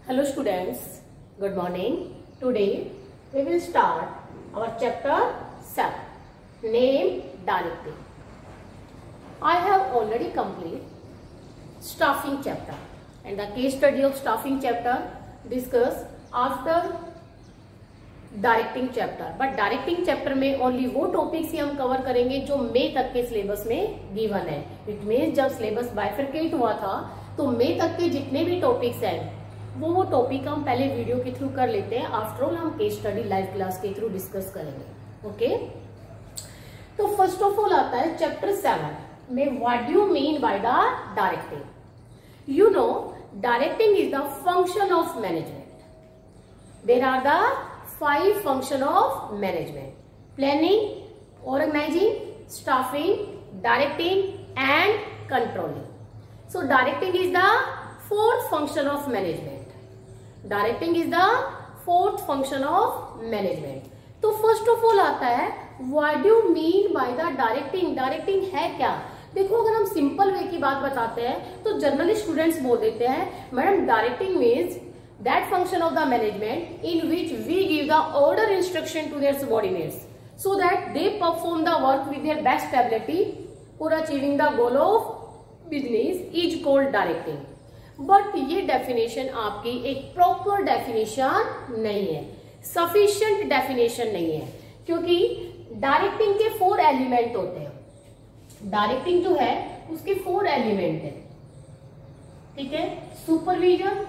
Hello students, good morning. Today we will start our chapter 7, name directing. I have already completed staffing chapter and the case study of staffing chapter discussed after directing chapter. But directing chapter में only वो topics ही हम cover करेंगे जो मई तक के syllabus में given है. It means जब सिलेबस बाइफरकेट हुआ था तो मई तक के जितने भी टॉपिक्स हैं वो टॉपिक हम पहले वीडियो के थ्रू कर लेते हैं. आफ्टर ऑल हम केस स्टडी लाइव क्लास के थ्रू डिस्कस करेंगे. ओके, तो फर्स्ट ऑफ ऑल आता है चैप्टर 7 में what do you mean by the directing. You know directing is the function of management. There are the 5 function of management: planning, organizing, staffing, directing and controlling. So directing is the 4th function of management. Directing is the 4th function of management. तो first of all आता है what do you mean by the directing. Directing है क्या? देखो, अगर हम simple way की बात बताते हैं तो जनरली स्टूडेंट्स बोल देते हैं madam directing means that function of the management in which we give the order instruction to their subordinates so that they perform the work with their best ability for achieving the goal of business is called directing. But ये definition आपकी एक proper definition नहीं है, sufficient definition नहीं है, क्योंकि directing के 4 element होते हैं. डायरेक्टिंग जो है उसके 4 एलिमेंट है. ठीक है, सुपरविजन,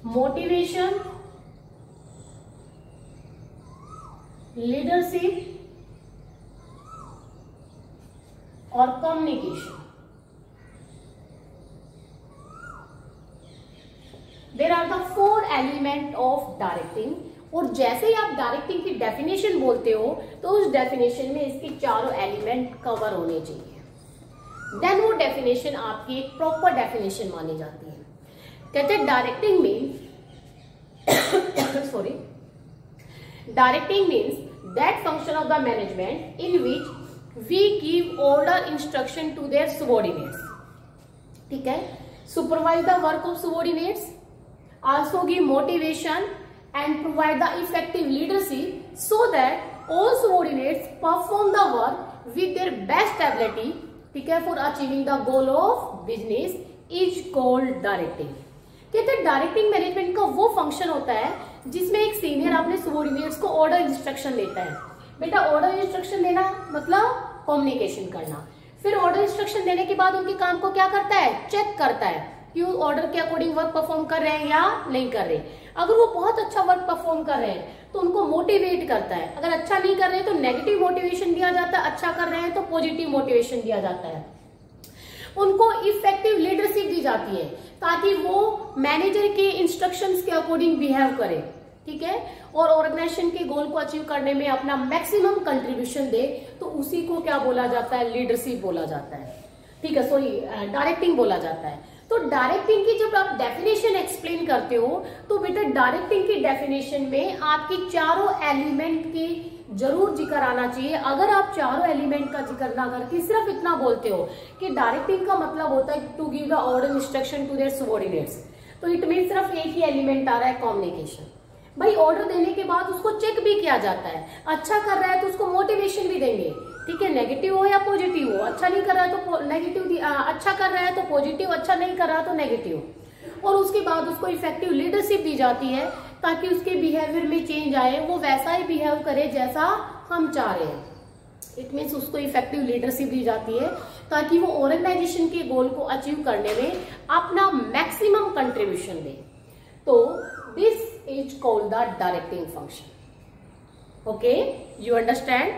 मोटिवेशन, लीडरशिप और communication. There are the 4 element of directing. और जैसे ही आप डायरेक्टिंग की डेफिनेशन बोलते हो तो उस डेफिनेशन में इसके चारों एलिमेंट कवर होने चाहिए. देन वो डेफिनेशन आपकी एक प्रॉपर डेफिनेशन मानी जाती है. कहते हैं directing means sorry directing means that function of the management in which we give order instruction to their subordinates. ठीक है, supervise the work of subordinates, also give motivation and provide the effective leadership so that all subordinates perform the work with their best ability. ठीक है, for achieving the goal of business is called directing. कहते हैं directing management का वो function होता है जिसमें एक सीनियर अपने सबऑर्डिनेट्स को ऑर्डर इंस्ट्रक्शन देता है. बेटा, ऑर्डर इंस्ट्रक्शन देना मतलब कम्युनिकेशन करना. फिर ऑर्डर इंस्ट्रक्शन देने के बाद उनके काम को क्या करता है? चेक करता है कि वो ऑर्डर के अकॉर्डिंग वर्क परफॉर्म कर रहे हैं या नहीं कर रहे. अगर वो बहुत अच्छा वर्क परफॉर्म कर रहे हैं तो उनको मोटिवेट करता है. अगर अच्छा नहीं कर रहे तो नेगेटिव मोटिवेशन दिया जाता है, अच्छा कर रहे हैं तो पॉजिटिव मोटिवेशन दिया जाता है. उनको इफेक्टिव लीडरशिप दी जाती है ताकि वो मैनेजर के इंस्ट्रक्शंस के अकॉर्डिंग बिहेव करे. ठीक है, और ऑर्गेनाइजेशन के गोल को अचीव करने में अपना मैक्सिमम कंट्रीब्यूशन दे. तो उसी को क्या बोला जाता है? लीडरशिप बोला जाता है. ठीक है, सॉरी, डायरेक्टिंग बोला जाता है. तो डायरेक्टिंग की जब आप डेफिनेशन एक्सप्लेन करते हो तो बेटा डायरेक्टिंग की डेफिनेशन में आपकी चारों एलिमेंट की जरूर जिक्र आना चाहिए. अगर आप चारों एलिमेंट का जिक्र ना करके सिर्फ इतना बोलते हो कि डायरेक्टिंग का मतलब होता है to give the order instruction to their subordinates, तो इट मीन सिर्फ एक ही एलिमेंट आ रहा है, कम्युनिकेशन. भाई, ऑर्डर देने के बाद उसको चेक भी किया जाता है. अच्छा कर रहा है तो उसको मोटिवेशन भी देंगे. ठीक है, नेगेटिव हो या पॉजिटिव हो. अच्छा नहीं कर रहा है तो नेगेटिव, अच्छा कर रहा है तो पॉजिटिव, अच्छा नहीं कर रहा तो नेगेटिव. और उसके बाद उसको इफेक्टिव लीडरशिप दी जाती है ताकि उसके बिहेवियर में चेंज आए, वो वैसा ही बिहेव करे जैसा हम चाह रहे हैं. इट मीन्स उसको इफेक्टिव लीडरशिप दी जाती है ताकि वो ऑर्गेनाइजेशन के गोल को अचीव करने में अपना मैक्सिमम कंट्रीब्यूशन दे. तो this is called the directing function. Okay, you understand.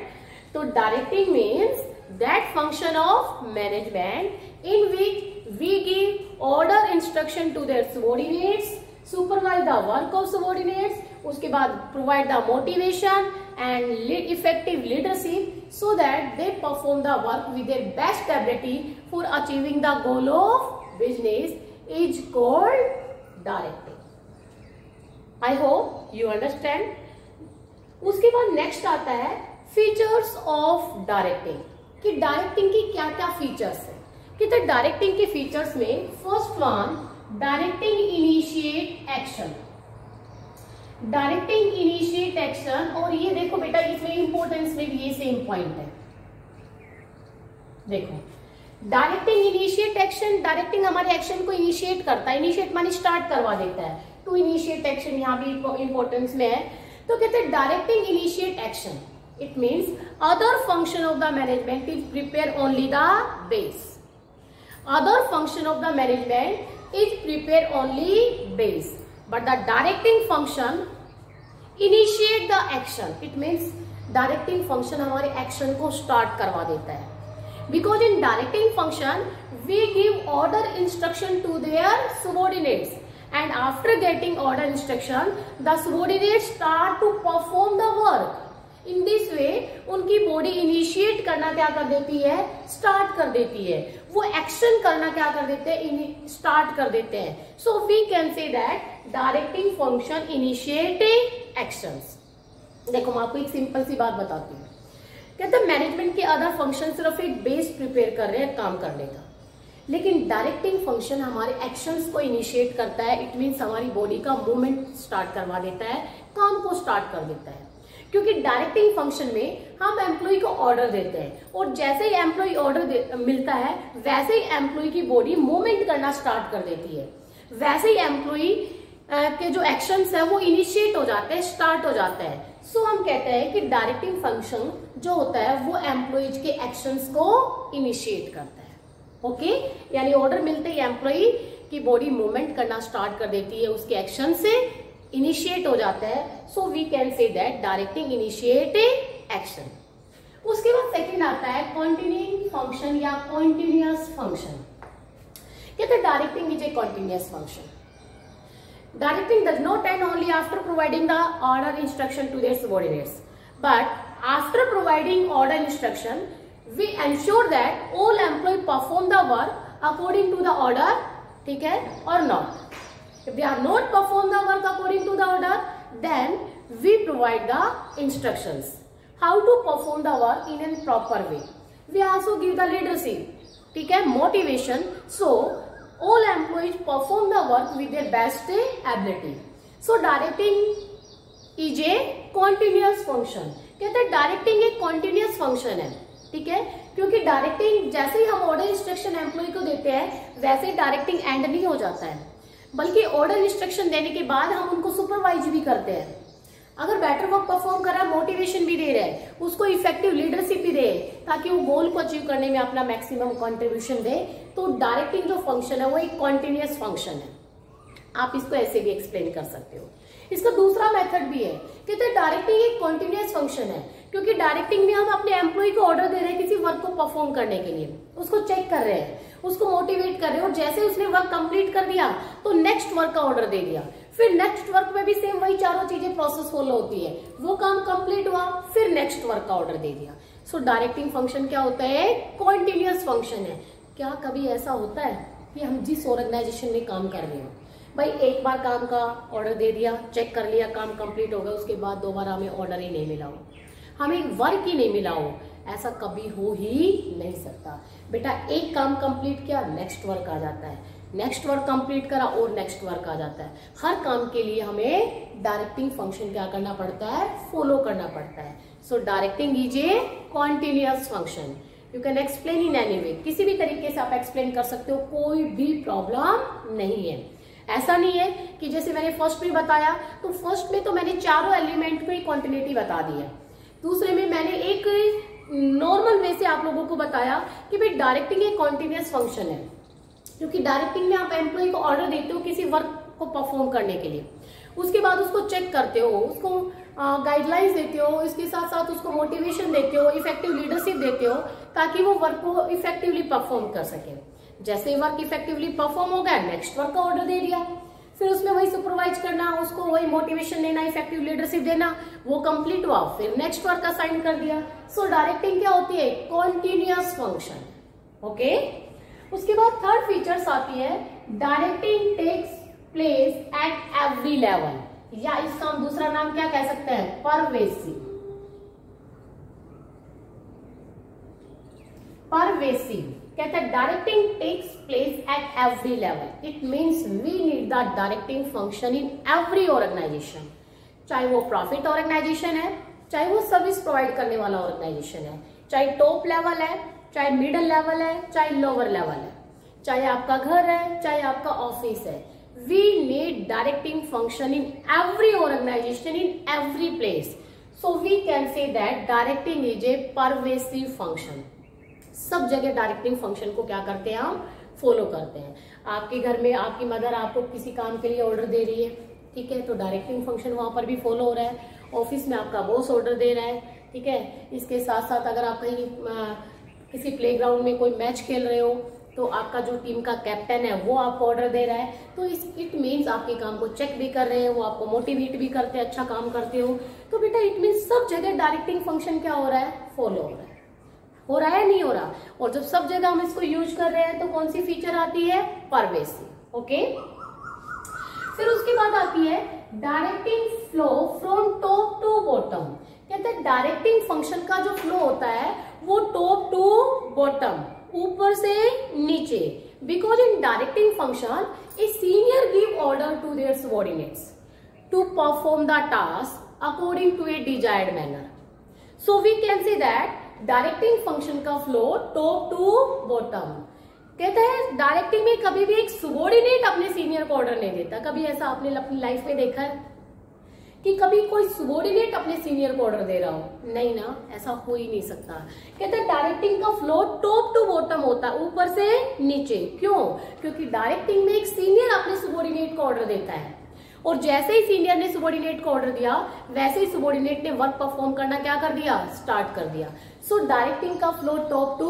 तो directing means that function of management in which we give order instruction to their subordinates, supervise the work of subordinates, उसके बाद provide the motivation and effective leadership so that they perform the work with their best ability for achieving the goal of business is called directing. I hope you understand. उसके बाद next आता है features of directing, कि directing की क्या क्या features है. कि डायरेक्टिंग के फीचर्स में first one, directing initiate action. Directing initiate action, और ये देखो बेटा इसमें इंपॉर्टेंस में भी ये सेम पॉइंट है। देखो डायरेक्टिंग इनिशिएट एक्शन, डायरेक्टिंग हमारे एक्शन को इनिशिएट करता है, इनिशिएट माने स्टार्ट करवा देता है, टू इनिशिएट एक्शन यहाँ भी इंपॉर्टेंस में है। तो कहते हैं directing initiate action, it means other function of the management is prepare only the base. Other function of the management is prepare only base, but the directing function initiate the action. It means directing function हमारे action को start करवा देता है। Because in directing function we give order instruction to their subordinates, and after getting order instruction the subordinates start to perform the work. In this way उनकी body initiate करना क्या कर देती है, स्टार्ट कर देती है, वो एक्शन करना क्या कर देते हैं, स्टार्ट कर देते हैं। So we can say that directing function initiating actions. देखो मैं आपको एक सिंपल सी बात बताती हूँ। कहते हैं मैनेजमेंट के अदर फंक्शन सिर्फ एक बेस प्रिपेयर कर रहे हैं काम करने का, लेकिन डायरेक्टिंग फंक्शन हमारे एक्शंस को इनिशिएट करता है। इट मीन्स हमारी बॉडी का मूवमेंट स्टार्ट करवा देता है, काम को स्टार्ट कर देता है। क्योंकि डायरेक्टिंग फंक्शन में हम एम्प्लॉय को ऑर्डर देते हैं, और जैसे ही एम्प्लॉय ऑर्डर मिलता है वैसे ही एम्प्लॉय की बॉडी मूवमेंट करना स्टार्ट कर देती है, वैसे ही एम्प्लॉय के जो एक्शंस है वो इनिशिएट हो जाते हैं, स्टार्ट हो जाता है। सो हम कहते हैं कि डायरेक्टिंग फंक्शन जो होता है वो एम्प्लॉयज के एक्शंस को इनिशिएट करता है। ओके, यानी ऑर्डर मिलते ही एम्प्लॉय की बॉडी मूवमेंट करना स्टार्ट कर देती है, उसके एक्शन से इनिशिएट हो जाता है। So we can say that directing initiating action. उसके बाद सेकंड आता है कंटिन्यूइंग फंक्शन या कॉन्टिन्यूअस फंक्शन। कहते हैं directing is a continuous function. Directing does not end only after providing the order instruction to their subordinates, but after providing order instruction, we ensure that all employees perform the work according to the order, ठीक है, or not. If they are not perform the work according to the order, then we provide the instructions how to perform the work in a proper way. We also give the leadership, ठीक है, motivation, so all employees perform the work with their best ability. So directing is a continuous function. कहते हैं directing एक continuous function है, ठीक है, क्योंकि directing जैसे ही हम ऑर्डर इंस्ट्रक्शन एम्प्लॉय को देते हैं वैसे ही डायरेक्टिंग एंड नहीं हो जाता है, बल्कि ऑर्डर इंस्ट्रक्शन देने के बाद हम उनको सुपरवाइज भी करते हैं। अगर बेटर वर्क परफॉर्म कर रहा है, मोटिवेशन भी दे रहे हैं, उसको इफेक्टिव लीडरशिप भी दे ताकि वो गोल को अचीव करने में अपना मैक्सिमम कंट्रीब्यूशन दे। तो डायरेक्टिंग जो फंक्शन है वो एक कॉन्टिन्यूअस फंक्शन है। आप इसको ऐसे भी एक्सप्लेन कर सकते हो। इसका दूसरा मेथड भी है, कहते हैं डायरेक्टिंग एक कॉन्टिन्यूअस फंक्शन है, क्योंकि डायरेक्टिंग में हम अपने एम्प्लॉय को ऑर्डर दे रहे हैं किसी वर्क को परफॉर्म करने के लिए, उसको चेक कर रहे हैं, उसको मोटिवेट कर रहे हैं, और जैसे उसने वर्क कंप्लीट कर दिया तो नेक्स्ट वर्क का ऑर्डर दे दिया, फिर नेक्स्ट वर्क में भी सेम वही चारों चीजें प्रोसेस फॉलो होती है, वो काम कंप्लीट हुआ फिर नेक्स्ट वर्क का ऑर्डर दे दिया। सो डायरेक्टिंग फंक्शन क्या होता है, कॉन्टिन्यूअस फंक्शन है। क्या कभी ऐसा होता है कि हम जिस ऑर्गेनाइजेशन में काम कर रहे हो, भाई एक बार काम का ऑर्डर दे दिया, चेक कर लिया, काम कंप्लीट हो गया, उसके बाद दोबारा हमें ऑर्डर ही नहीं मिला हो, हमें वर्क ही नहीं मिला हो, ऐसा कभी हो ही नहीं सकता। बेटा एक काम कंप्लीट किया, नेक्स्ट वर्क आ जाता है, नेक्स्ट वर्क कंप्लीट करा और नेक्स्ट वर्क आ जाता है। हर काम के लिए हमें डायरेक्टिंग फंक्शन क्या करना पड़ता है, फॉलो करना पड़ता है। So directing is a continuous function. You can explain in any way, किसी भी तरीके से आप एक्सप्लेन कर सकते हो, कोई भी प्रॉब्लम नहीं है। ऐसा नहीं है कि जैसे मैंने फर्स्ट में बताया, तो फर्स्ट में तो मैंने चारों एलिमेंट को कॉन्टिन्यूटी बता दी है, दूसरे में मैंने एक नॉर्मल वे से आप लोगों को बताया कि भाई डायरेक्टिंग एक कॉन्टिन्यूअस फंक्शन है, क्योंकि डायरेक्टिंग में आप एम्प्लॉय को ऑर्डर देते हो किसी वर्क को परफॉर्म करने के लिए, उसके बाद उसको चेक करते हो, उसको गाइडलाइंस देते हो, इसके साथ साथ उसको मोटिवेशन देते हो, इफेक्टिव लीडरशिप देते हो ताकि वो वर्क को इफेक्टिवली परफॉर्म कर सके। जैसे वर्क इफेक्टिवली परफॉर्म हो गया, नेक्स्ट वर्क का ऑर्डर दे दिया, फिर उसमें वही सुपरवाइज करना, उसको वही मोटिवेशन देना, इफेक्टिव लीडरशिप देना, वो कंप्लीट हुआ, फिर नेक्स्ट वर्क असाइन कर दिया। सो डायरेक्टिंग क्या होती है, कॉन्टिन्यूअस फंक्शन। ओके, उसके बाद थर्ड फीचर्स आती है, directing takes place at every level, या इसका हम दूसरा नाम क्या कह सकते हैं, परवेसिव। परवेसिव कहता है directing takes place at every level. It means we need the directing function in every organization, चाहे वो प्रॉफिट ऑर्गेनाइजेशन है, चाहे वो सर्विस प्रोवाइड करने वाला ऑर्गेनाइजेशन है, चाहे टॉप लेवल है, चाहे मिडिल लेवल है, चाहे लोअर लेवल है, चाहे आपका घर है, चाहे आपका ऑफिस है। We need directing function in every organization in every place. So we can say that directing is a pervasive function. सब जगह डायरेक्टिंग फंक्शन को क्या करते हैं, हम फॉलो करते हैं। आपके घर में आपकी मदर आपको किसी काम के लिए ऑर्डर दे रही है, ठीक है, तो डायरेक्टिंग फंक्शन वहां पर भी फॉलो हो रहा है। ऑफिस में आपका बॉस ऑर्डर दे रहा है, ठीक है। इसके साथ साथ अगर आप कहीं किसी प्लेग्राउंड में कोई मैच खेल रहे हो तो आपका जो टीम का कैप्टन है वो आपको ऑर्डर दे रहा है, तो इट मीन्स आपके काम को चेक भी कर रहे हैं, वो आपको मोटिवेट भी करते हैं, अच्छा काम करते हो। तो बेटा इट मीन्स सब जगह डायरेक्टिंग फंक्शन क्या हो रहा है, फॉलो हो रहा है नहीं हो रहा। और जब सब जगह हम इसको यूज कर रहे हैं तो कौन सी फीचर आती है, परवेसिव। ओके, फिर उसके बाद आती है directing flow from top to bottom. कहते हैं डायरेक्टिंग फंक्शन का जो फ्लो होता है वो टॉप टू बॉटम, ऊपर से नीचे। Because in directing function a senior give order to their subordinates to perform the task according to a desired manner. So we can say that directing function का flow top to bottom. कहते हैं directing में कभी भी एक subordinate अपने senior को order नहीं देता। कभी ऐसा आपने अपनी लाइफ में देखा है कि कभी कोई सबऑर्डिनेट अपने सीनियर को ऑर्डर दे रहा हो? नहीं ना, ऐसा हो ही नहीं सकता। कहते हैं डायरेक्टिंग का फ्लो टॉप टू बॉटम होता है, ऊपर से नीचे। क्यों? क्योंकि डायरेक्टिंग में एक सीनियर अपने सबऑर्डिनेट को ऑर्डर देता है और जैसे ही सीनियर ने सबऑर्डिनेट को ऑर्डर दिया वैसे ही सबऑर्डिनेट ने वर्क परफॉर्म करना क्या कर दिया, स्टार्ट कर दिया। सो डायरेक्टिंग का फ्लो टॉप टू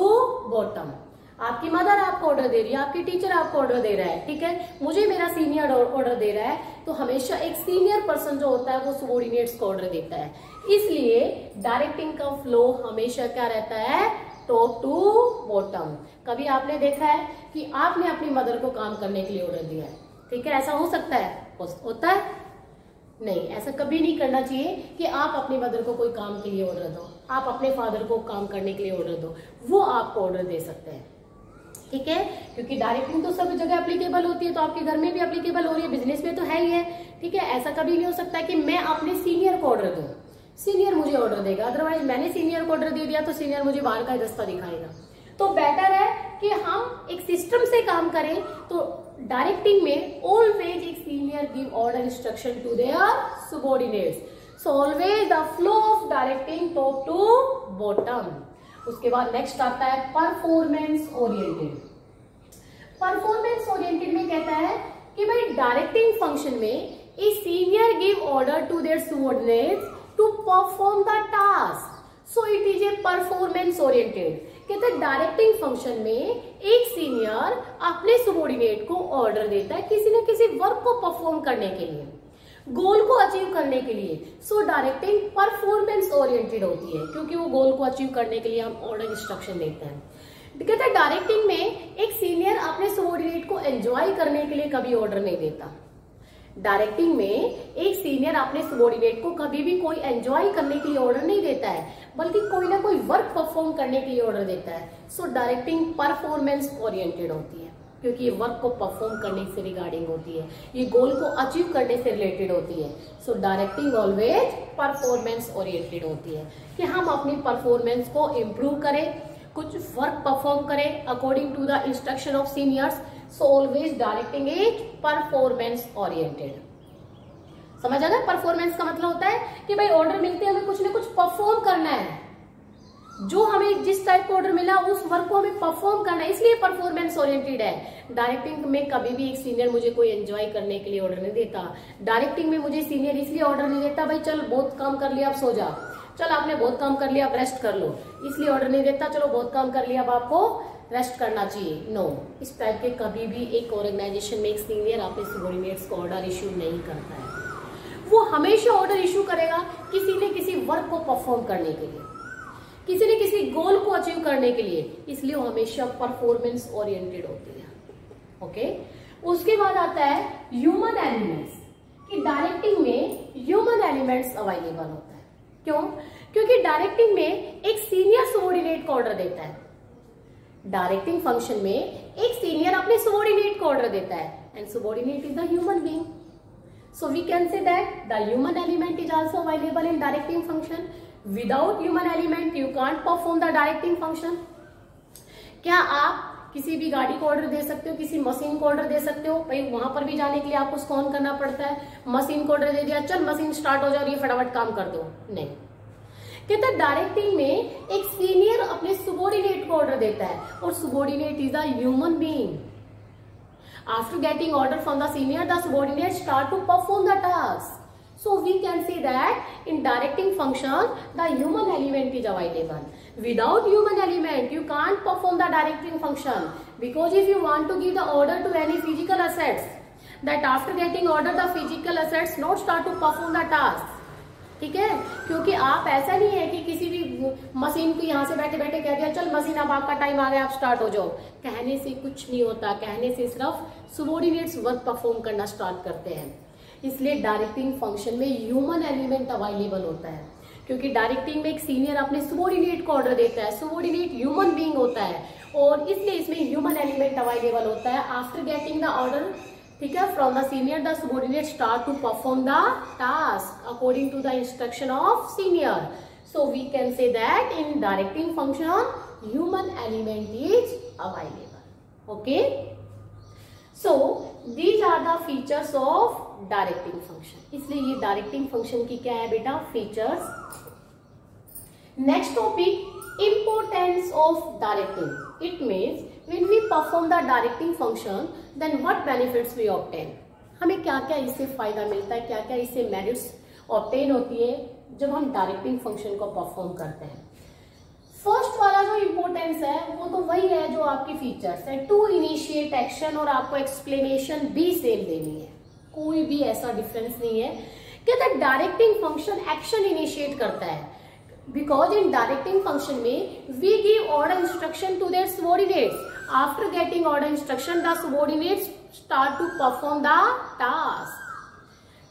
बॉटम। आपकी मदर आपको ऑर्डर दे रही है, आपकी टीचर आपको ऑर्डर दे रहा है, ठीक है, मुझे मेरा सीनियर ऑर्डर दे रहा है, तो हमेशा एक सीनियर पर्सन जो होता है वो सबऑर्डिनेट्स को ऑर्डर देता है। इसलिए डायरेक्टिंग का फ्लो हमेशा क्या रहता है, टॉप टू बॉटम। कभी आपने देखा है कि आपने अपनी मदर को काम करने के लिए ऑर्डर दिया है, ठीक है, ऐसा हो सकता है, होता है? नहीं, ऐसा कभी नहीं करना चाहिए कि आप अपनी मदर को कोई काम के लिए ऑर्डर दो, आप अपने फादर को काम करने के लिए ऑर्डर दो, वो आपको ऑर्डर दे सकते हैं, ठीक है। क्योंकि डायरेक्टिंग तो सब जगह एप्लीकेबल होती है, तो आपके घर में भी एप्लीकेबल हो रही है, बिजनेस में तो है ही है, ठीक है। ऐसा कभी नहीं हो सकता कि मैं अपने सीनियर को ऑर्डर दूं, सीनियर मुझे ऑर्डर देगा, अदरवाइज मैंने सीनियर को ऑर्डर दे दिया तो सीनियर मुझे बाहर का रास्ता दिखाएगा। तो बेटर है कि हम एक सिस्टम से काम करें। तो डायरेक्टिंग में ऑलवेज एक senior give order instruction to their subordinates. So always the flow of directing top to bottom. उसके बाद नेक्स्ट आता है परफॉर्मेंस ओरिएंटेड। परफॉर्मेंस ओरिएंटेड में कहता है कि भाई डायरेक्टिंग फंक्शन में a senior give order to their subordinates to perform the task, so it is a performance oriented. कहते हैं डायरेक्टिंग फंक्शन में एक सीनियर अपने सबऑर्डिनेट को ऑर्डर देता है किसी न किसी वर्क को परफॉर्म करने के लिए, गोल को अचीव करने के लिए। सो डायरेक्टिंग परफॉर्मेंस ओरिएंटेड होती है क्योंकि वो गोल को अचीव करने के लिए हम ऑर्डर इंस्ट्रक्शन देते हैं। कहते हैं डायरेक्टिंग में एक सीनियर अपने सबऑर्डिनेट को एंजॉय करने के लिए कभी ऑर्डर नहीं देता। डायरेक्टिंग में एक सीनियर अपने सबऑर्डिनेट को कभी भी कोई एंजॉय करने के लिए ऑर्डर नहीं देता है, बल्कि कोई ना कोई वर्क परफॉर्म करने के लिए ऑर्डर देता है। सो डायरेक्टिंग परफॉर्मेंस ओरिएंटेड होती है क्योंकि ये वर्क को परफॉर्म करने से रिगार्डिंग होती है, ये गोल को अचीव करने से रिलेटेड होती है। So directing always performance oriented होती है कि हम अपनी परफॉर्मेंस को इम्प्रूव करें, कुछ वर्क परफॉर्म करें according to the instruction of seniors. So always directing is performance oriented. समझ आ गया? परफॉर्मेंस का मतलब होता है कि भाई ऑर्डर मिलते हैं, हमें कुछ ना कुछ परफॉर्म करना है, जो हमें जिस टाइप का ऑर्डर मिला उस वर्क को हमें परफॉर्म करना है, इसलिए परफॉर्मेंस ओरिएंटेड है। डायरेक्टिंग में कभी भी एक सीनियर मुझे कोई एंजॉय करने के लिए ऑर्डर नहीं देता। डायरेक्टिंग में मुझे सीनियर इसलिए ऑर्डर नहीं देता भाई चल बहुत काम कर लिया अब सो जा, चल आपने बहुत काम कर लिया अब रेस्ट कर लो, इसलिए ऑर्डर नहीं देता चलो बहुत काम कर लिया अब आपको रेस्ट करना चाहिए। नो, इस टाइप के कभी भी एक ऑर्गेनाइजेशन में एक सीनियर अपने सबऑर्डिनेट्स को ऑर्डर इश्यू नहीं करता है। वो हमेशा ऑर्डर इश्यू करेगा किसी न किसी वर्क को परफॉर्म करने के लिए, किसी न किसी गोल को अचीव करने के लिए, इसलिए वो हमेशा परफॉर्मेंस ओरिएंटेड होती है। ओके, उसके बाद आता है ह्यूमन एलिमेंट्स कि डायरेक्टिंग में ह्यूमन एलिमेंट्स अवेलेबल होता है। क्यों? क्योंकि डायरेक्टिंग में एक सीनियर सबऑर्डिनेट को ऑर्डर देता है। डायरेक्टिंग फंक्शन में एक सीनियर अपने सबऑर्डिनेट को ऑर्डर देता है and subordinate is the human being. So we can say that the human element is also available in directing function. Without human element, you can't perform the directing function. क्या आप किसी भी गाड़ी को order दे सकते हो, किसी मशीन को ऑर्डर दे सकते हो? भाई वहां पर भी जाने के लिए आपको उसको ऑन करना पड़ता है. मशीन को ऑर्डर दे दिया, चल मशीन स्टार्ट हो जा रही है, फटाफट काम कर दो. नहीं. कहते डायरेक्टिंग में एक सीनियर अपने सबऑर्डिनेट को ऑर्डर देता है और subordinate is the human being. After getting order from the senior, the subordinate start to perform the task. So we can say that in directing function, the human element is available. Without human element, you can't perform the directing function. Because if you want to give the order to any physical assets, that after getting order, the physical assets not start to perform the task. ठीक है, क्योंकि आप ऐसा नहीं है कि किसी भी मशीन को यहाँ से बैठे बैठे कह दिया चल मशीन अब आपका टाइम आ गया आप स्टार्ट हो जाओ. कहने से कुछ नहीं होता. कहने से सिर्फ सबऑर्डिनेट्स वर्क परफॉर्म करना स्टार्ट करते हैं. इसलिए डायरेक्टिंग फंक्शन में ह्यूमन एलिमेंट अवेलेबल होता है, क्योंकि डायरेक्टिंग में एक सीनियर अपने सबऑर्डिनेट को ऑर्डर देता है. सबऑर्डिनेट ह्यूमन बीइंग होता है और इसलिए इसमें ह्यूमन एलिमेंट अवेलेबल होता है. आफ्टर गेटिंग द ऑर्डर, ठीक है, from the senior the subordinate start to perform the task according to the instruction of senior. So we can say that in directing function human element is available. Okay, so these are the features of directing function. इसलिए ये directing function की क्या है बेटा, features. Next topic, importance of directing. It means when we perform the directing function, then what benefits we obtain. हमें क्या क्या इससे फायदा मिलता है, क्या क्या इससे मेरिट्स ऑब्टेन होती है जब हम डायरेक्टिंग फंक्शन को परफॉर्म करते हैं. फर्स्ट वाला जो इम्पोर्टेंस है वो तो वही है जो आपकी फीचर्स है. टू इनिशिएट एक्शन और आपको एक्सप्लेनेशन भी सेम देनी है, कोई भी ऐसा डिफरेंस नहीं है. कहते हैं डायरेक्टिंग फंक्शन एक्शन इनिशिएट करता है. Because in directing function में we give order instruction to their subordinates. After getting order instruction, the subordinates start to perform the task.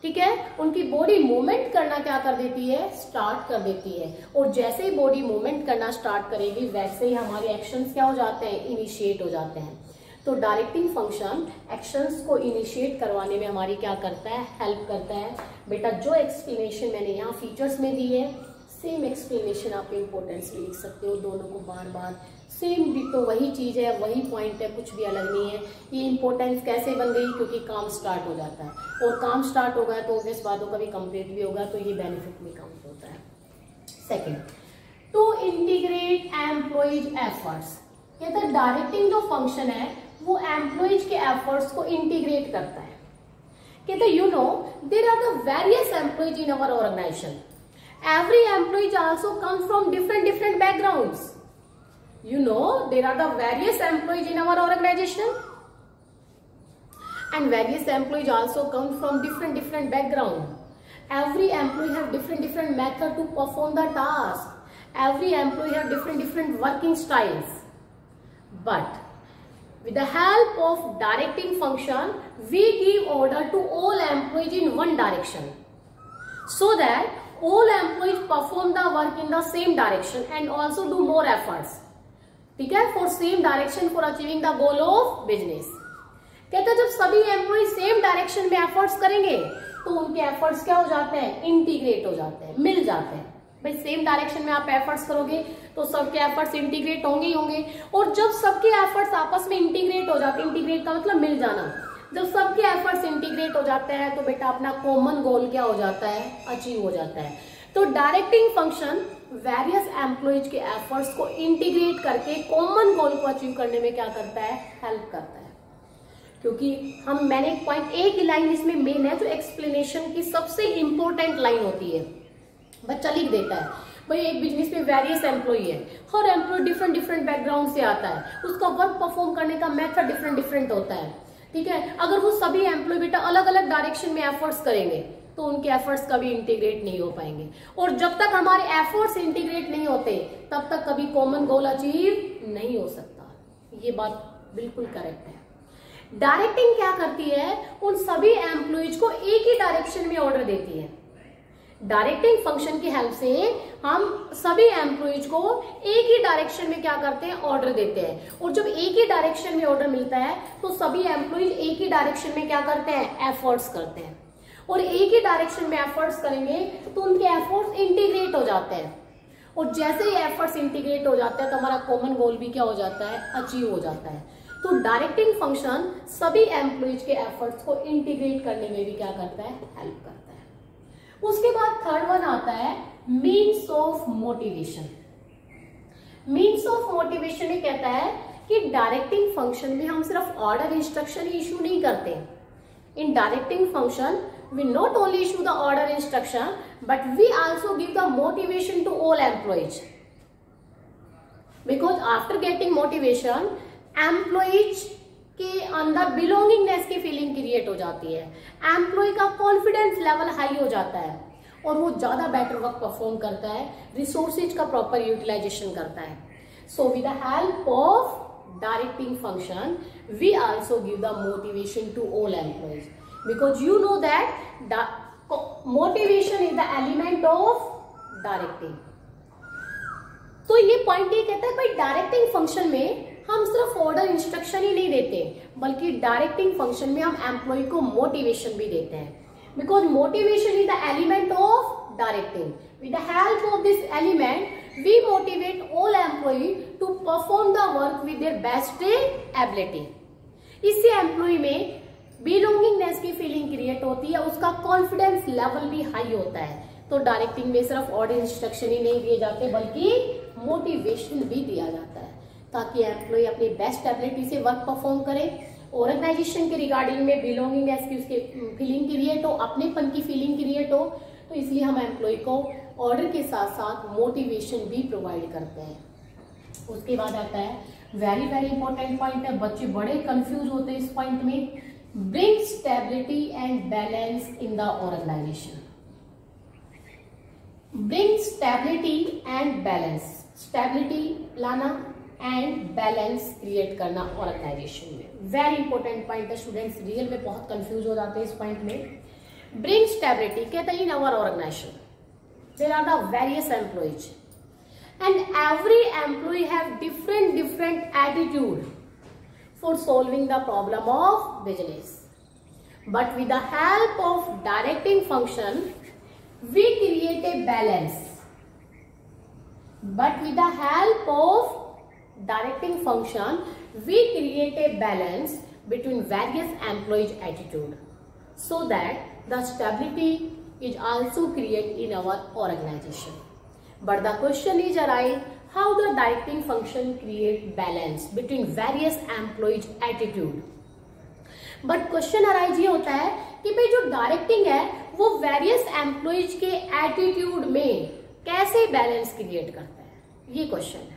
ठीक है, उनकी बॉडी मूवमेंट करना क्या कर देती है, स्टार्ट कर देती है. और जैसे ही बॉडी मूवमेंट करना स्टार्ट करेगी वैसे ही हमारे एक्शंस क्या हो जाते हैं, इनिशिएट हो जाते हैं. तो डायरेक्टिंग फंक्शन एक्शंस को इनिशिएट करवाने में हमारी क्या करता है, हेल्प करता है. बेटा जो एक्सप्लेनेशन मैंने यहाँ फीचर्स में दी है, सेम एक्सप्लेनेशन आप इंपॉर्टेंस में लिख सकते हो. दोनों को बार बार सेम तो वही चीज है, वही पॉइंट है, कुछ भी अलग नहीं है. ये इंपॉर्टेंस कैसे बन गई, क्योंकि काम स्टार्ट हो जाता है और काम स्टार्ट हो गया तो ऑब्वियस बातों का भी कंप्लीट भी होगा, तो ये बेनिफिट में काउंट होता है. Second, to integrate employees efforts. कहते हैं डायरेक्टिंग जो फंक्शन है वो एम्प्लॉइज के एफर्ट्स को इंटीग्रेट करता है. कहते हैं you know there are the various employees in our organization. Every employee also comes from different backgrounds. You know, there are the various employees in our organization, and various employees also come from different background. Every employee have different method to perform the task. Every employee have different working styles. But with the help of directing function, we give order to all employees in one direction, so that all employees perform the work in the same direction and also do more efforts. ठीक है, for same direction for achieving the goal of business. कहते हैं जब सभी employ same direction में efforts करेंगे तो उनके एफर्ट्स क्या हो जाते हैं, इंटीग्रेट हो जाते हैं, मिल जाते हैं. भाई सेम डायरेक्शन में आप एफर्ट्स करोगे तो सबके एफर्ट्स इंटीग्रेट होंगे ही होंगे. और जब सबके एफर्ट्स आपस में इंटीग्रेट हो जाते हैं, इंटीग्रेट का मतलब मिल जाना, जब सबके एफर्ट्स इंटीग्रेट हो जाते हैं तो बेटा अपना कॉमन गोल क्या हो जाता है, अचीव हो जाता है. तो डायरेक्टिंग फंक्शन वेरियस एम्प्लॉइज के एफर्ट्स को इंटीग्रेट करके कॉमन गोल को अचीव करने में क्या करता है, हेल्प करता है. क्योंकि मैंने एक पॉइंट, एक लाइन इसमें मेन है जो एक्सप्लेनेशन की सबसे इंपॉर्टेंट लाइन होती है. बच्चा लिख देता है भाई एक बिजनेस में वेरियस एम्प्लॉय है, हर एम्प्लॉय डिफरेंट बैकग्राउंड से आता है, उसका वर्क परफॉर्म करने का मेथड डिफरेंट होता है. ठीक है, अगर वो सभी एम्प्लॉय बेटा अलग अलग डायरेक्शन में एफर्ट्स करेंगे तो उनके एफर्ट्स कभी इंटीग्रेट नहीं हो पाएंगे. और जब तक हमारे एफर्ट्स इंटीग्रेट नहीं होते तब तक कभी कॉमन गोल अचीव नहीं हो सकता. ये बात बिल्कुल करेक्ट है. डायरेक्टिंग क्या करती है, उन सभी एम्प्लॉइज को एक ही डायरेक्शन में ऑर्डर देती है. डायरेक्टिंग फंक्शन की हेल्प से हम सभी एम्प्लॉइज को एक ही डायरेक्शन में क्या करते हैं, ऑर्डर देते हैं। और जब एक ही डायरेक्शन में ऑर्डर मिलता है तो सभी एम्प्लॉइज एक ही डायरेक्शन में क्या करते हैं, एफर्ट्स करते हैं। और एक ही डायरेक्शन में एफर्ट्स करेंगे तो उनके एफर्ट्स इंटीग्रेट हो जाते हैं। और जैसे ही एफर्ट्स इंटीग्रेट हो जाते हैं तो हमारा कॉमन गोल भी क्या हो जाता है, अचीव हो जाता है। तो डायरेक्टिंग फंक्शन सभी एम्प्लॉइज के एफर्ट्स को इंटीग्रेट करने में भी क्या करता है, हेल्प करता है। उसके बाद थर्ड वन आता है means of motivation. Means of motivation ये कहता है कि डायरेक्टिंग फंक्शन में हम सिर्फ ऑर्डर इंस्ट्रक्शन ही इशू नहीं करते। In directing function we not only issue the order instruction but we also give the motivation to all employees, because after getting motivation employees के अंदर बिलोंगिंगनेस की फीलिंग क्रिएट हो जाती है, एम्प्लॉय का confidence level high हो जाता है और वो ज्यादा बेटर वर्क परफॉर्म करता है, रिसोर्सेज का प्रॉपर यूटिलाइजेशन करता है। So with the help of directing function we also give the motivation to all employees, because you know that motivation is the element of directing। तो ये point ये कहता है भाई डायरेक्टिंग फंक्शन में हम सिर्फ ऑर्डर इंस्ट्रक्शन ही नहीं देते बल्कि डायरेक्टिंग फंक्शन में हम एम्प्लॉय को मोटिवेशन भी देते हैं, because motivation is the element of directing. With the help of this element we motivate all employee to perform the work with their best ability. इससे एम्प्लॉय में बिलोंगिंगनेस की feeling create होती है, उसका कॉन्फिडेंस लेवल भी high होता है। तो डायरेक्टिंग में सिर्फ ऑर्डर इंस्ट्रक्शन ही नहीं दिए जाते बल्कि मोटिवेशन भी दिया जाता है ताकि एम्प्लॉय अपनी बेस्ट एबिलिटी से वर्क परफॉर्म करे। ऑर्गेनाइजेशन के रिगार्डिंग में बिलोंगिंगनेस की उसकी फीलिंग क्रिएट हो, अपनेपन की फीलिंग क्रिएट हो। तो इसलिए हम एम्प्लॉय को ऑर्डर के साथ साथ मोटिवेशन भी प्रोवाइड करते हैं। उसके बाद आता है वेरी वेरी इंपॉर्टेंट पॉइंट है, बच्चे बड़े कंफ्यूज होते हैं इस पॉइंट में, bring stability and balance in the organization। bring stability and balance, stability लाना and balance create करना ऑर्गेनाइजेशन में। वेरी इंपॉर्टेंट पॉइंट है, स्टूडेंट्स रियल में बहुत कंफ्यूज हो जाते हैं इस पॉइंट में। bring stability कहता है in our organization there are the various employees and every employee have different attitude for solving the problem of business, but with the help of directing function we create a balance, but with the help of directing function we create a balance between various employees attitude so that the stability is also created in our organization। But the question is arise how the directing function create balance between various employees attitude। But question arise ये होता है कि भाई जो directing है वो various employees के attitude में कैसे बैलेंस क्रिएट करता है, ये क्वेश्चन है।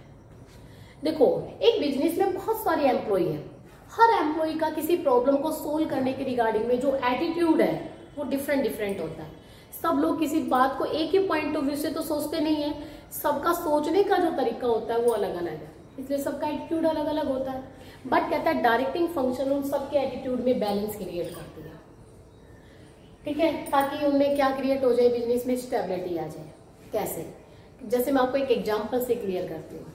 देखो एक बिजनेस में बहुत सारे एम्प्लॉय है, हर एम्प्लॉय का किसी प्रॉब्लम को सोल्व करने के रिगार्डिंग में जो एटीट्यूड है वो डिफरेंट होता है। सब लोग किसी बात को एक ही पॉइंट ऑफ व्यू से तो सोचते नहीं है, सबका सोचने का जो तरीका होता है वो अलग अलग है, इसलिए सबका एटीट्यूड अलग अलग होता है। बट कहता है डायरेक्टिंग फंक्शन उन सबके एटीट्यूड में बैलेंस क्रिएट करती है, ठीक है, ताकि उनमें क्या क्रिएट हो जाए, बिजनेस में स्टेबिलिटी आ जाए। कैसे, जैसे मैं आपको एक एग्जांपल से क्लियर करती हूँ।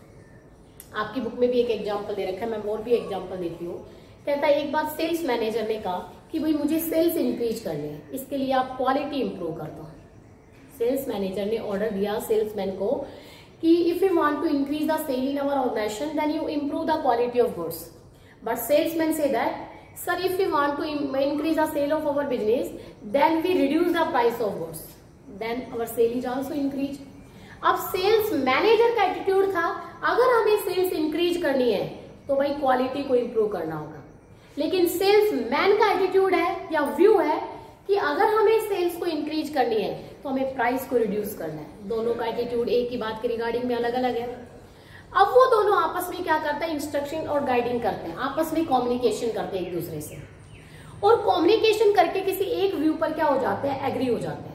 आपकी बुक में भी एक एग्जांपल दे रखा है, मैं और भी एग्जांपल देती हूँ। कहता है एक बार सेल्स मैनेजर ने कहा कि भाई मुझे सेल्स इंक्रीज करनी है, इसके लिए आप क्वालिटी इंप्रूव कर दो। सेल्स मैनेजर ने ऑर्डर दिया सेल्समैन को कि if you want to increase the sale in our organization then you improve the quality of goods. But salesman say that sir if you want to increase the sale of our business then we reduce the price of goods then our sale is also increase. अब sales manager का attitude था अगर हमें sales increase करनी है तो भाई quality को इंप्रूव करना होगा, लेकिन सेल्स मैन का एटीट्यूड है या व्यू है कि अगर हमें सेल्स को इंक्रीज करनी है तो हमें प्राइस को रिड्यूस करना है। दोनों का एटीट्यूड एक ही बात के रिगार्डिंग में अलग अलग है। अब वो दोनों आपस में क्या करते हैं, इंस्ट्रक्शन और गाइडिंग करते हैं, आपस में कम्युनिकेशन करते हैं एक दूसरे से, और कम्युनिकेशन करके किसी एक व्यू पर क्या हो जाते हैं, एग्री हो जाते हैं।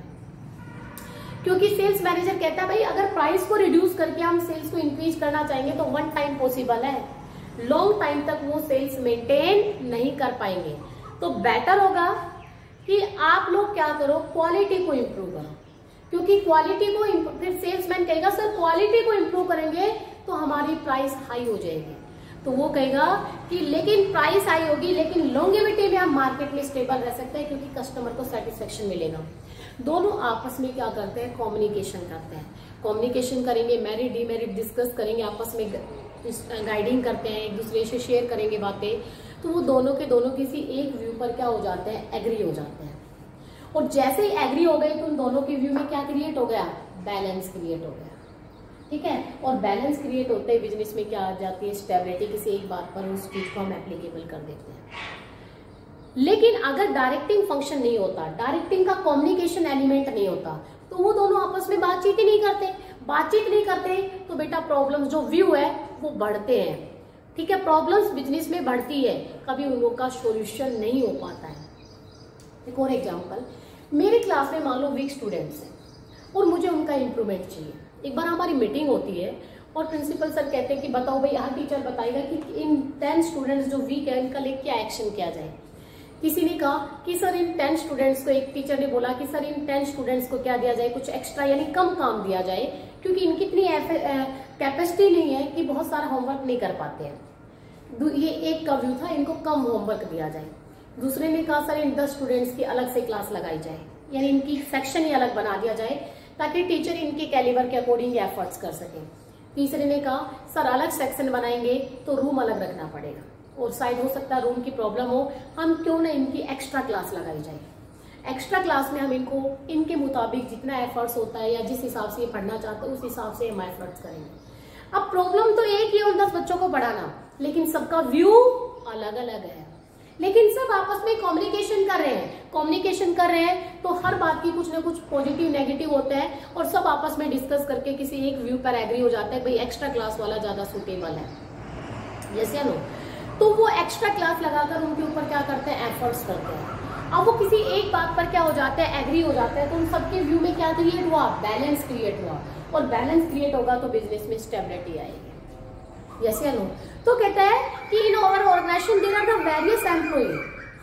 क्योंकि सेल्स मैनेजर कहता है भाई अगर प्राइस को रिड्यूस करके हम सेल्स को इंक्रीज करना चाहेंगे तो वन टाइम पॉसिबल है, लॉन्ग टाइम तक वो सेल्स मेंटेन नहीं कर पाएंगे। तो बेटर होगा कि आप लोग क्या करो, क्वालिटी को इंप्रूव करो। क्योंकि क्वालिटी को फिर सेल्समैन कहेगा सर क्वालिटी को इम्प्रूव करेंगे तो हमारी प्राइस हाई हो जाएगी, तो वो कहेगा कि लेकिन प्राइस हाई होगी लेकिन लॉन्गेविटी में हम मार्केट में स्टेबल रह सकते हैं क्योंकि कस्टमर को सेटिस्फेक्शन मिलेगा। दोनों आपस में क्या करते हैं, कम्युनिकेशन करते हैं। कम्युनिकेशन करेंगे, मेरिट डीमेरिट डिस्कस करेंगे, आपस में गाइडिंग करते हैं, एक दूसरे से शेयर करेंगे बातें, तो वो दोनों के दोनों किसी एक व्यू पर क्या हो जाते हैं, एग्री हो जाते हैं। और जैसे ही एग्री हो गए तो उन दोनों के व्यू में क्या क्रिएट हो गया, बैलेंस क्रिएट हो गया। ठीक है, और बैलेंस क्रिएट होते ही बिजनेस में क्या आ जाती है, स्टेबिलिटी। किसी एक बात पर उस चीज को हम एप्लीकेबल कर देते हैं। लेकिन अगर डायरेक्टिंग फंक्शन नहीं होता, डायरेक्टिंग का कम्युनिकेशन एलिमेंट नहीं होता, तो वो दोनों आपस में बातचीत ही नहीं करते। बातचीत नहीं करते तो बेटा प्रॉब्लम्स जो व्यू है वो बढ़ते हैं। ठीक है, प्रॉब्लम्स बिजनेस में बढ़ती है, कभी उनका सॉल्यूशन नहीं हो पाता है। एक और एग्जांपल, मेरी क्लास में मान लो वीक स्टूडेंट्स हैं और मुझे उनका इम्प्रूवमेंट चाहिए। एक बार हमारी मीटिंग होती है और प्रिंसिपल सर कहते हैं कि बताओ भाई, यहाँ टीचर बताएगा कि इन 10 स्टूडेंट्स जो वीक है इनका लिए क्या एक्शन किया जाए। किसी ने कहा कि सर इन 10 स्टूडेंट्स को, एक टीचर ने बोला कि सर इन 10 स्टूडेंट्स को क्या दिया जाए, कुछ एक्स्ट्रा यानी कम काम दिया जाए क्योंकि इनकी इतनी कैपेसिटी नहीं है कि बहुत सारा होमवर्क नहीं कर पाते हैं। ये एक का व्यू था, इनको कम होमवर्क दिया जाए। दूसरे ने कहा सर इन 10 स्टूडेंट्स की अलग से क्लास लगाई जाए, यानी इनकी सेक्शन ही अलग बना दिया जाए ताकि टीचर इनके कैलिबर के अकॉर्डिंग एफर्ट्स कर सकें। तीसरे ने कहा सर अलग सेक्शन बनाएंगे तो रूम अलग रखना पड़ेगा और शायद हो सकता है रूम की प्रॉब्लम हो, हम क्यों ना इनकी एक्स्ट्रा क्लास लगाई जाए। एक्स्ट्रा क्लास में हम इनको इनके मुताबिक जितना एफर्ट्स होता है या जिस हिसाब से ये पढ़ना चाहते हैं उस हिसाब से हम एफर्ट्स करेंगे। अब प्रॉब्लम तो एक ही है उन 10 बच्चों को पढ़ाना, लेकिन सबका व्यू अलग अलग है। लेकिन सब आपस में कम्युनिकेशन कर रहे हैं। कम्युनिकेशन कर रहे हैं तो हर बात की कुछ ना कुछ पॉजिटिव नेगेटिव होता है और सब आपस में डिस्कस करके किसी एक व्यू पर एग्री हो जाता है भाई एक्स्ट्रा क्लास वाला ज्यादा सूटेबल है, यस या नो। तो वो एक्स्ट्रा क्लास लगाकर उनके ऊपर क्या करते हैं, एफर्ट्स करते हैं। अब वो किसी एक बात पर क्या हो जाता है, एग्री हो जाता है, तो उन सबके व्यू में क्या क्रिएट हुआ, बैलेंस क्रिएट हुआ। और बैलेंस क्रिएट होगा तो बिजनेस में स्टेबिलिटी आएगी, यस या नो। तो कहता है कि in our organization there are the various employee,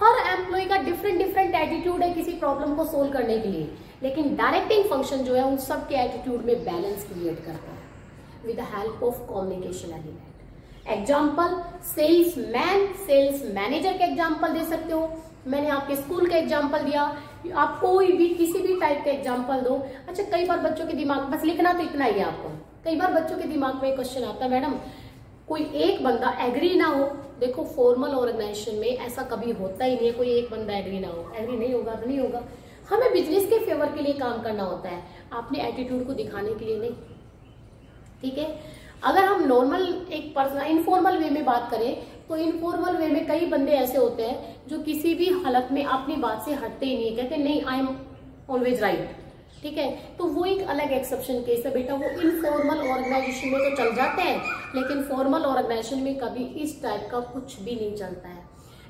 हर एम्प्लॉय का डिफरेंट एटीट्यूड है किसी प्रॉब्लम को सोल्व करने के लिए, लेकिन डायरेक्टिंग फंक्शन जो है उन सब के एटीट्यूड में बैलेंस क्रिएट करता है with the help of communication element. Example, salesman, sales manager के एग्जाम्पल दे सकते हो। मैंने आपके स्कूल का एग्जाम्पल दिया, आप कोई भी किसी भी टाइप का एग्जाम्पल दो। अच्छा, कई बार बच्चों के दिमाग, बस लिखना तो इतना ही है आपको, कई बार बच्चों के दिमाग में क्वेश्चन आता है मैडम कोई एक बंदा एग्री ना हो। देखो फॉर्मल ऑर्गेनाइजेशन में ऐसा कभी होता ही नहीं है, कोई एक बंदा एग्री ना हो। एग्री नहीं होगा तो नहीं होगा, हमें बिजनेस के फेवर के लिए काम करना होता है, अपने एटीट्यूड को दिखाने के लिए नहीं। ठीक है, अगर हम नॉर्मल एक पर्सनल इनफॉर्मल वे में बात करें तो इनफॉर्मल वे में कई बंदे ऐसे होते हैं जो किसी भी हालत में अपनी बात से हटते ही नहीं, कहते नहीं आई एम ऑलवेज राइट। ठीक है, तो वो एक अलग एक्सेप्शन केस है बेटा। वो इनफॉर्मल ऑर्गेनाइजेशन में तो चल जाते हैं, लेकिन फॉर्मल ऑर्गेनाइजेशन में कभी इस टाइप का कुछ भी नहीं चलता है।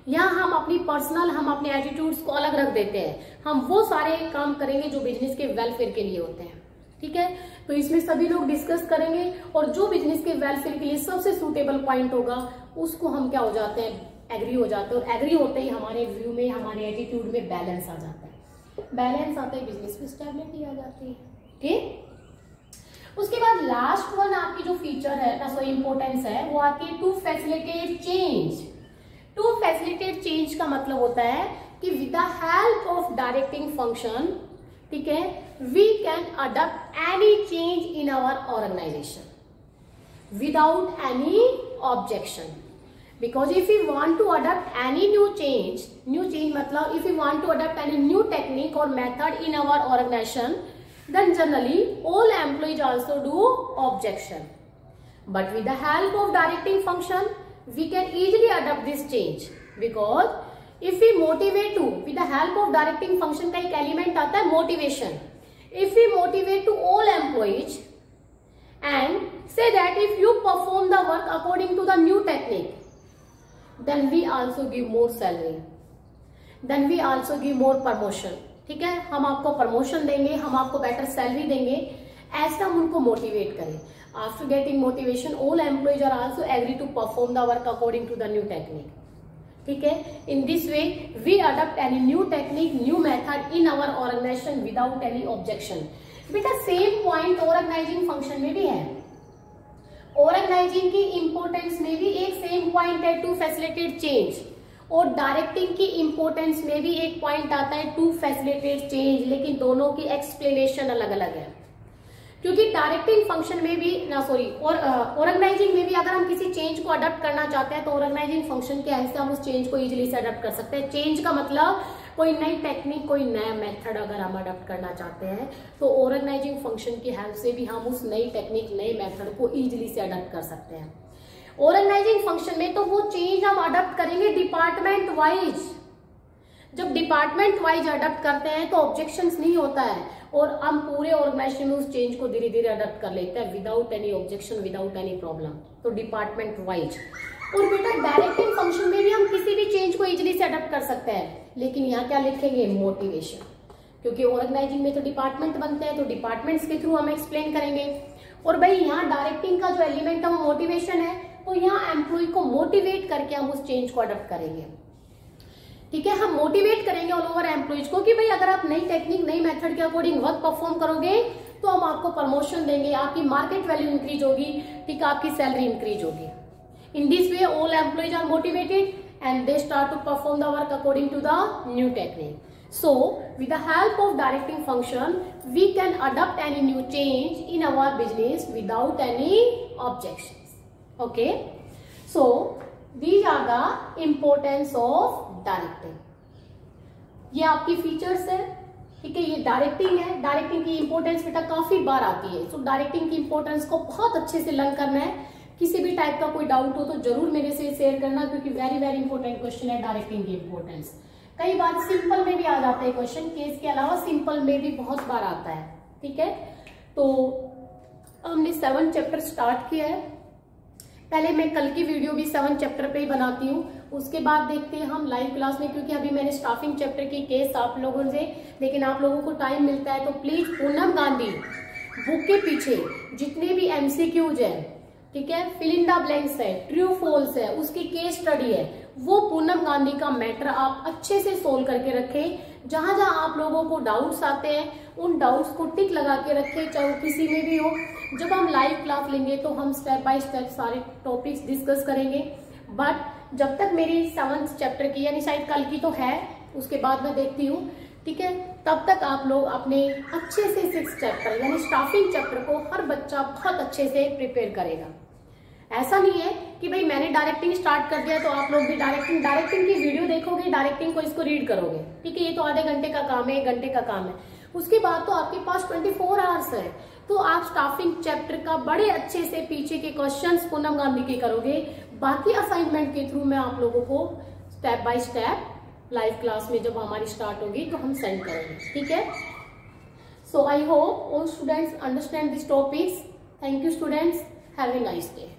यहाँ हम अपनी पर्सनल, हम अपने एटीट्यूड्स को अलग रख देते हैं, हम वो सारे काम करेंगे जो बिजनेस के वेलफेयर के लिए होते हैं। ठीक है, तो इसमें सभी लोग डिस्कस करेंगे और जो बिजनेस के वेलफेयर के लिए सबसे सूटेबल पॉइंट होगा उसको हम क्या हो जाते हैं, एग्री हो जाते हैं। और एग्री होते ही हमारे व्यू में, हमारे एटीट्यूड में बैलेंस आ जाता है। बैलेंस आता है, बिजनेस में स्टेबिलिटी आ जाती है। ठीक, उसके बाद लास्ट वन आपकी जो फीचर है, सो इंपोर्टेंस है, वो आती है to facilitate change. To facilitate change का मतलब होता है कि with the help of directing function, ठीक है, we can adopt any change in our organization without any objection. Because if we want to adopt any new change मतलब if we want to adopt any new technique or method in our organization, then generally all employees also do objection. But with the help of directing function, we can easily adopt this change because if we motivate to, with the help of directing function का एक element आता है motivation. If we motivate to all employees and say that if you perform the work according to the new technique, then we also give more salary, then we also give more promotion. ठीक है, हम आपको promotion देंगे, हम आपको better salary देंगे, ऐसा हम उनको मोटिवेट करें। After getting motivation all employees are also agree to perform the work according to the new technique. ठीक है, in this way we adopt any new technique, new method in our organization without any objection. बेटा same point organizing function में भी है। Organizing की importance में भी एक सेम पॉइंट है, टू फैसिलिटेट चेंज, और डायरेक्टिंग की इंपॉर्टेंस में भी एक पॉइंट आता है, टू फैसिलिटेट चेंज, लेकिन दोनों की एक्सप्लेनेशन अलग अलग है। क्योंकि डायरेक्टिंग फंक्शन में भी ऑर्गेनाइजिंग में भी अगर हम किसी चेंज को अडॉप्ट करना चाहते हैं तो ऑर्गेनाइजिंग फंक्शन के हेल्प से हम उस चेंज को इजीली से अडॉप्ट कर सकते हैं। चेंज का मतलब कोई नई टेक्निक, कोई नया मेथड अगर हम अडॉप्ट करना चाहते हैं तो ऑर्गेनाइजिंग फंक्शन की हेल्प से भी हम उस नई टेक्निक, नए मेथड को इजीली से अडॉप्ट कर सकते हैं। ऑर्गेनाइजिंग फंक्शन में तो वो चेंज हम अडॉप्ट करेंगे डिपार्टमेंट वाइज। जब डिपार्टमेंट वाइज अडॉप्ट करते हैं तो ऑब्जेक्शंस नहीं होता है और हम पूरे ऑर्गेनाइजेशन में उस चेंज को धीरे धीरे अडॉप्ट कर लेते हैं without any objection, without any problem. तो डिपार्टमेंट वाइज। और बेटा डायरेक्टिंग फंक्शन में भी हम किसी भी चेंज को इजीली से अडॉप्ट कर सकते हैं, लेकिन यहाँ क्या लिखेंगे, मोटिवेशन, क्योंकि ऑर्गेनाइजिंग में तो डिपार्टमेंट बनते हैं तो डिपार्टमेंट्स के थ्रू हम एक्सप्लेन करेंगे। और भाई यहाँ डायरेक्टिंग का जो एलिमेंट है वो मोटिवेशन है, तो यहाँ एम्प्लॉय को मोटिवेट करके हम उस चेंज को अडॉप्ट करेंगे। ठीक है, हम मोटिवेट करेंगे ऑल ओवर एम्प्लॉइज को कि भाई अगर आप नई टेक्निक, नई मेथड के अकॉर्डिंग वर्क परफॉर्म करोगे तो हम आपको प्रमोशन देंगे, आपकी मार्केट वैल्यू इंक्रीज होगी, ठीक है, आपकी सैलरी इंक्रीज होगी। In this way all employees are motivated and they start to perform the work according to the new technique. So with the help of directing function we can adopt any new change in our business without any objections. Okay, so these are the importance of directing. ये आपकी features है, ठीक है, ये directing है। Directing की importance बेटा काफी बार आती है, तो डायरेक्टिंग की इंपॉर्टेंस को बहुत अच्छे से लर्न करना है। किसी भी टाइप का कोई डाउट हो तो जरूर मेरे से शेयर करना, क्योंकि वेरी वेरी इंपॉर्टेंट क्वेश्चन है डायरेक्टिंग की इंपॉर्टेंस। कई बार सिंपल में भी आ जाता है क्वेश्चन, केस के अलावा सिंपल में भी बहुत बार आता है। ठीक है, तो हमने 7 चैप्टर स्टार्ट किया है। पहले मैं कल की वीडियो भी 7 चैप्टर पे ही बनाती हूँ, उसके बाद देखते हैं हम लाइव क्लास में, क्योंकि अभी मैंने स्टाफिंग चैप्टर की केस आप लोगों से, लेकिन आप लोगों को टाइम मिलता है तो प्लीज पूनम गांधी बुक के पीछे जितने भी एमसीक्यूज है, ठीक है, फिल इन द ब्लैंक्स है, ट्रू फॉल्स है, उसकी केस स्टडी है, वो पूनम गांधी का मैटर आप अच्छे से सोल्व करके रखें। जहां जहां आप लोगों को डाउट्स आते हैं उन डाउट्स को टिक लगा के रखें, चाहे वो किसी में भी हो। जब हम लाइव क्लास लेंगे तो हम स्टेप बाय स्टेप सारे टॉपिक्स डिस्कस करेंगे, बट जब तक मेरी 7th चैप्टर की, यानी शायद कल की तो है, उसके बाद मैं देखती हूँ, ठीक है, तब तक आप लोग अपने अच्छे से 6th चैप्टर यानी स्टाफिंग चैप्टर को हर बच्चा बहुत अच्छे से प्रिपेयर करेगा। ऐसा नहीं है कि भाई मैंने डायरेक्टिंग स्टार्ट कर दिया तो आप लोग भी डायरेक्टिंग की वीडियो देखोगे, डायरेक्टिंग को इसको रीड करोगे, ठीक है, ये तो आधे घंटे का काम है, 1 घंटे का काम है। उसके बाद तो आपके पास 24 आवर्स है, तो आप स्टाफिंग चैप्टर का बड़े अच्छे से पीछे के क्वेश्चंस पूनम गांधी के करोगे। बाकी असाइनमेंट के थ्रू मैं आप लोगों को step by step live class में जब हमारी स्टार्ट होगी तो हम सेंड करेंगे। ठीक है, so I hope all students understand this topics. Thank you students, have a nice day.